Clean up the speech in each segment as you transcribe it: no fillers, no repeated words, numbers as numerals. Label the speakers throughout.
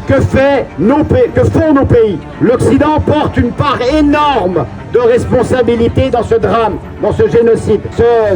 Speaker 1: que font nos pays. L'Occident porte une part énorme de responsabilité dans ce drame, dans ce génocide.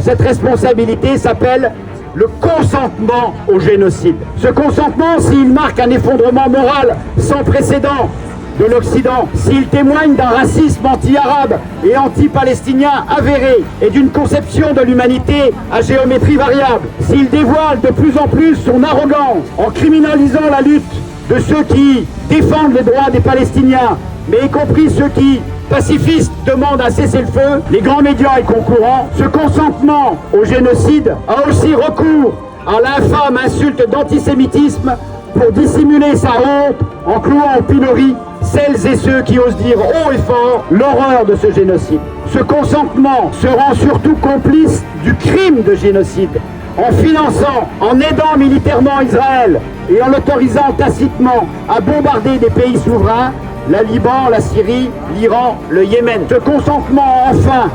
Speaker 1: Cette responsabilité s'appelle le consentement au génocide. Ce consentement, s'il marque un effondrement moral sans précédent de l'Occident, s'il témoigne d'un racisme anti-arabe et anti-palestinien avéré et d'une conception de l'humanité à géométrie variable, s'il dévoile de plus en plus son arrogance en criminalisant la lutte de ceux qui défendent les droits des Palestiniens, mais y compris ceux qui, pacifistes, demandent un cessez-le-feu, les grands médias y concourant, ce consentement au génocide a aussi recours à l'infâme insulte d'antisémitisme pour dissimuler sa honte en clouant au pilori celles et ceux qui osent dire haut et fort l'horreur de ce génocide. Ce consentement se rend surtout complice du crime de génocide en finançant, en aidant militairement Israël et en l'autorisant tacitement à bombarder des pays souverains, la Liban, la Syrie, l'Iran, le Yémen. Ce consentement, enfin,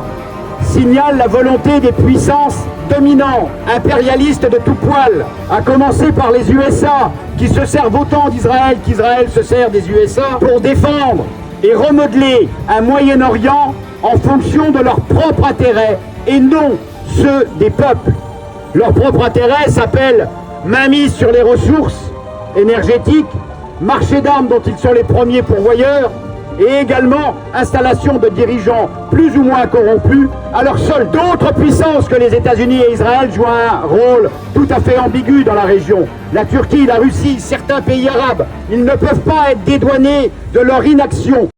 Speaker 1: signale la volonté des puissances dominantes, impérialistes de tout poil, à commencer par les USA, qui se servent autant d'Israël qu'Israël se sert des USA, pour défendre et remodeler un Moyen-Orient en fonction de leurs propres intérêts et non ceux des peuples. Leur propre intérêt s'appelle mainmise sur les ressources énergétiques, marché d'armes dont ils sont les premiers pourvoyeurs, et également installation de dirigeants plus ou moins corrompus, alors seules d'autres puissances que les États-Unis et Israël jouent un rôle tout à fait ambigu dans la région. La Turquie, la Russie, certains pays arabes, ils ne peuvent pas être dédouanés de leur inaction.